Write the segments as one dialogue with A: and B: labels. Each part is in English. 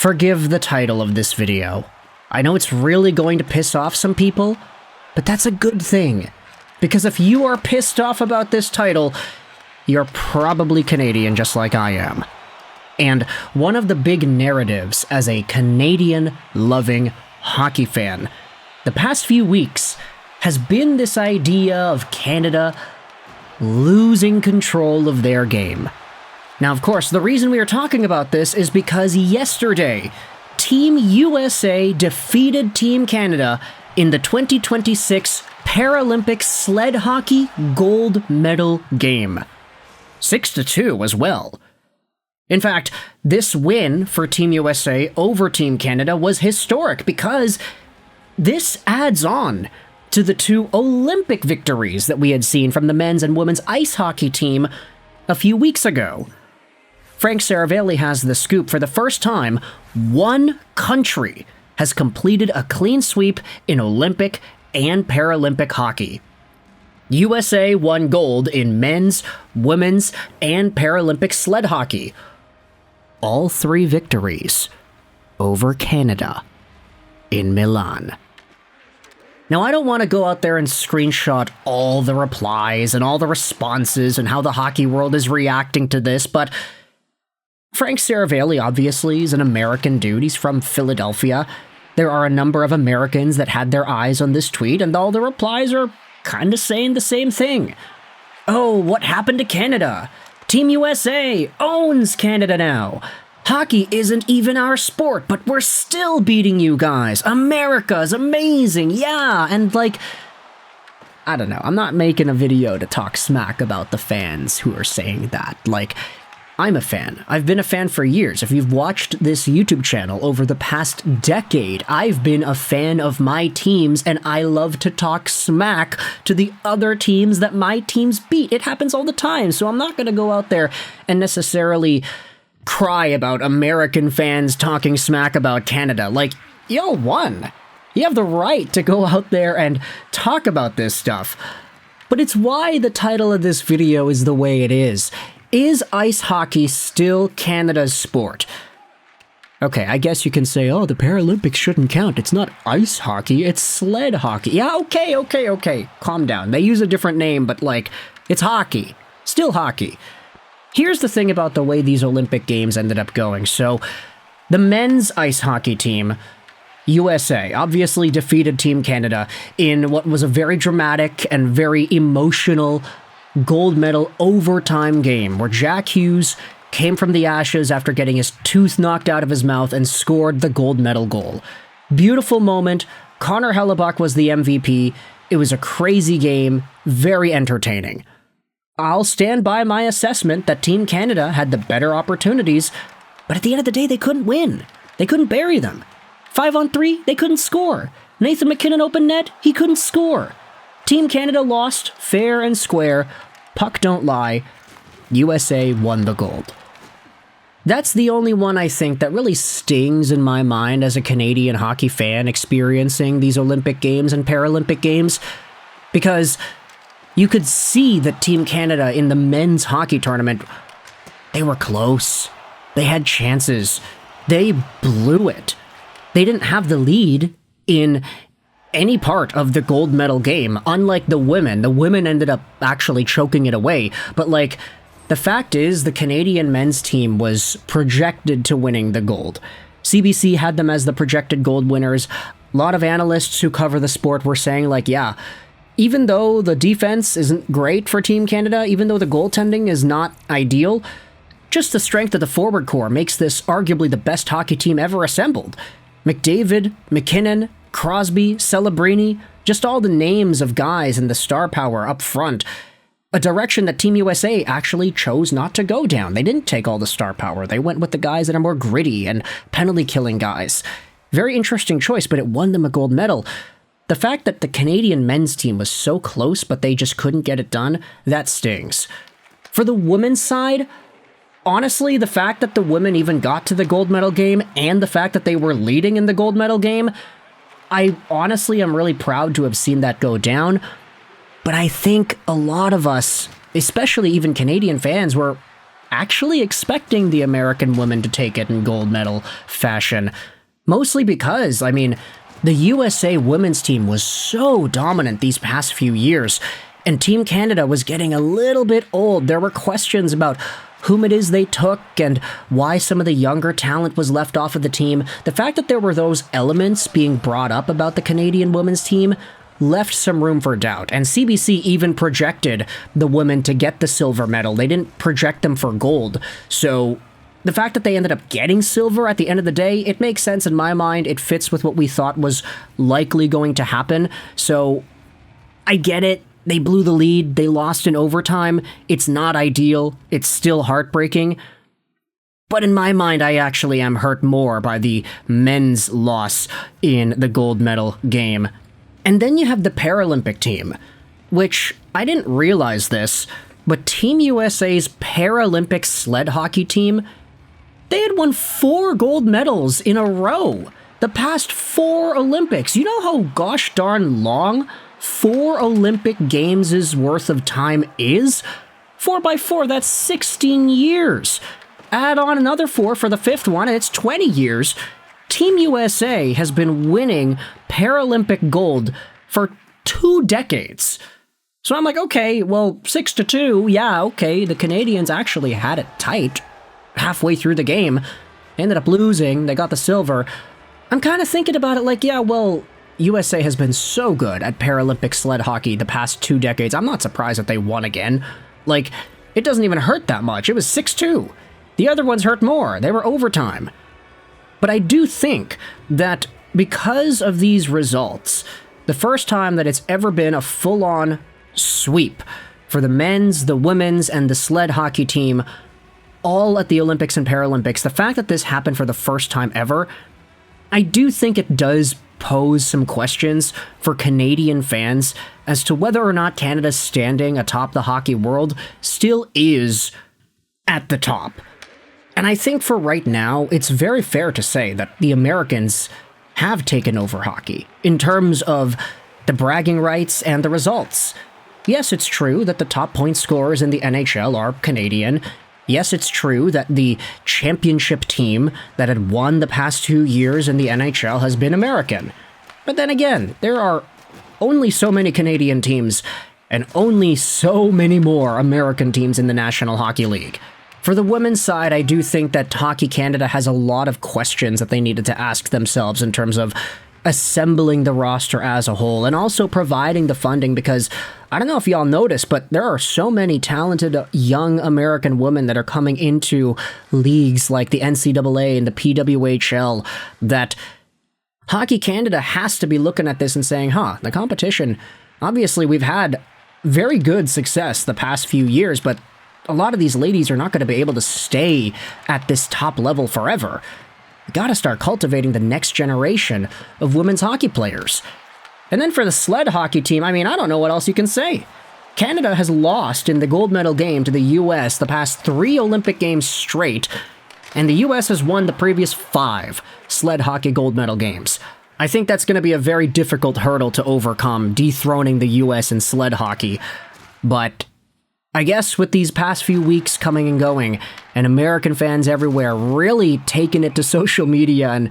A: Forgive the title of this video. I know it's really going to piss off some people, but that's a good thing. Because if you are pissed off about this title, you're probably Canadian just like I am. And one of the big narratives as a Canadian-loving hockey fan the past few weeks has been this idea of Canada losing control of their game. Now, of course, the reason we are talking about this is because yesterday, Team USA defeated Team Canada in the 2026 Paralympic sled hockey gold medal game. 6-2 as well. In fact, this win for Team USA over Team Canada was historic because this adds on to the two Olympic victories that we had seen from the men's and women's ice hockey team a few weeks ago. Frank Saravelli has the scoop. For the first time, one country has completed a clean sweep in Olympic and Paralympic hockey. USA won gold in men's, women's, and Paralympic sled hockey. All three victories over Canada in Milan. Now, I don't want to go out there and screenshot all the replies and all the responses and how the hockey world is reacting to this, but Frank Saravelli obviously is an American dude. He's from Philadelphia. There are a number of Americans that had their eyes on this tweet, and all the replies are kind of saying the same thing. Oh, what happened to Canada? Team USA owns Canada now. Hockey isn't even our sport, but we're still beating you guys. America's amazing, yeah, and I don't know, I'm not making a video to talk smack about the fans who are saying that. I'm a fan. I've been a fan for years. If you've watched this YouTube channel over the past decade, I've been a fan of my teams, and I love to talk smack to the other teams that my teams beat. It happens all the time, so I'm not going to go out there and necessarily cry about American fans talking smack about Canada. Y'all won. You have the right to go out there and talk about this stuff. But it's why the title of this video is the way it is. Is ice hockey still Canada's sport? Okay, I guess you can say, oh, the Paralympics shouldn't count. It's not ice hockey, it's sled hockey. Yeah, okay. Calm down. They use a different name, but it's hockey. Still hockey. Here's the thing about the way these Olympic Games ended up going. So, the men's ice hockey team, USA, obviously defeated Team Canada in what was a very dramatic and very emotional gold medal overtime game where Jack Hughes came from the ashes after getting his tooth knocked out of his mouth and scored the gold medal goal. Beautiful moment. Connor Hellebuck was the MVP. It was a crazy game, very entertaining. I'll stand by my assessment that Team Canada had the better opportunities, but at the end of the day, they couldn't win. They couldn't bury them. 5-on-3, they couldn't score. Nathan MacKinnon opened net, he couldn't score. Team Canada lost, fair and square. Puck don't lie. USA won the gold. That's the only one I think that really stings in my mind as a Canadian hockey fan experiencing these Olympic Games and Paralympic Games, because you could see that Team Canada in the men's hockey tournament, they were close. They had chances. They blew it. They didn't have the lead in any part of the gold medal game, unlike the women. The women ended up actually choking it away. But the fact is, the Canadian men's team was projected to winning the gold. CBC had them as the projected gold winners. A lot of analysts who cover the sport were saying yeah, even though the defense isn't great for Team Canada, even though the goaltending is not ideal, just the strength of the forward core makes this arguably the best hockey team ever assembled. McDavid, McKinnon, Crosby, Celebrini, just all the names of guys and the star power up front. A direction that Team USA actually chose not to go down. They didn't take all the star power. They went with the guys that are more gritty and penalty-killing guys. Very interesting choice, but it won them a gold medal. The fact that the Canadian men's team was so close, but they just couldn't get it done, that stings. For the women's side, honestly, the fact that the women even got to the gold medal game and the fact that they were leading in the gold medal game, I honestly am really proud to have seen that go down. But I think a lot of us, especially even Canadian fans, were actually expecting the American women to take it in gold medal fashion. Mostly because, I mean, the USA women's team was so dominant these past few years, and Team Canada was getting a little bit old. There were questions about whom it is they took and why some of the younger talent was left off of the team. The fact that there were those elements being brought up about the Canadian women's team left some room for doubt, and CBC even projected the women to get the silver medal. They didn't project them for gold, so the fact that they ended up getting silver at the end of the day, it makes sense in my mind. It fits with what we thought was likely going to happen, so I get it. They blew the lead, they lost in overtime. It's not ideal, it's still heartbreaking. But in my mind, I actually am hurt more by the men's loss in the gold medal game. And then you have the Paralympic team, which I didn't realize this, but Team USA's Paralympic sled hockey team, they had won 4 gold medals in a row the past 4 Olympics. You know how gosh darn long 4 Olympic Games' worth of time is? 4 by 4, that's 16 years. Add on another 4 for the 5th one, and it's 20 years. Team USA has been winning Paralympic gold for 2 decades. So I'm like, okay, well, 6-2, yeah, okay, the Canadians actually had it tight halfway through the game. They ended up losing, they got the silver. I'm kind of thinking about it like, yeah, well, USA has been so good at Paralympic sled hockey the past 2 decades. I'm not surprised that they won again. Like, it doesn't even hurt that much. It was 6-2. The other ones hurt more. They were overtime. But I do think that because of these results, the first time that it's ever been a full-on sweep for the men's, the women's, and the sled hockey team, all at the Olympics and Paralympics, the fact that this happened for the first time ever, I do think it does pose some questions for Canadian fans as to whether or not Canada's standing atop the hockey world still is at the top. And I think for right now, it's very fair to say that the Americans have taken over hockey in terms of the bragging rights and the results. Yes, it's true that the top point scorers in the NHL are Canadian. Yes, it's true that the championship team that had won the past 2 years in the NHL has been American. But then again, there are only so many Canadian teams and only so many more American teams in the National Hockey League. For the women's side, I do think that Hockey Canada has a lot of questions that they needed to ask themselves in terms of assembling the roster as a whole and also providing the funding, because I don't know if y'all noticed, but there are so many talented young American women that are coming into leagues like the NCAA and the PWHL that Hockey Canada has to be looking at this and saying, the competition, obviously we've had very good success the past few years, but a lot of these ladies are not going to be able to stay at this top level forever. We got to start cultivating the next generation of women's hockey players. And then for the sled hockey team, I mean, I don't know what else you can say. Canada has lost in the gold medal game to the US the past 3 Olympic games straight, and the US has won the previous 5 sled hockey gold medal games. I think that's going to be a very difficult hurdle to overcome, dethroning the US in sled hockey. But I guess with these past few weeks coming and going, and American fans everywhere really taking it to social media and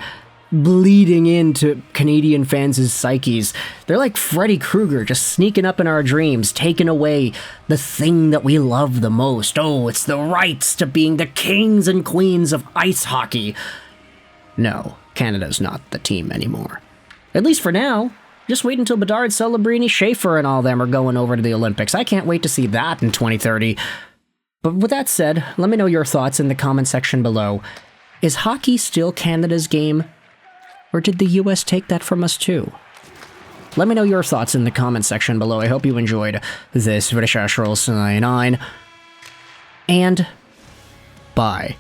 A: bleeding into Canadian fans' psyches, they're like Freddy Krueger just sneaking up in our dreams, taking away the thing that we love the most. Oh, it's the rights to being the kings and queens of ice hockey. No, Canada's not the team anymore. At least for now. Just wait until Bedard, Celebrini, Schaefer, and all them are going over to the Olympics. I can't wait to see that in 2030. But with that said, let me know your thoughts in the comment section below. Is hockey still Canada's game? Or did the US take that from us too? Let me know your thoughts in the comment section below. I hope you enjoyed this British Ashroll 99. And bye.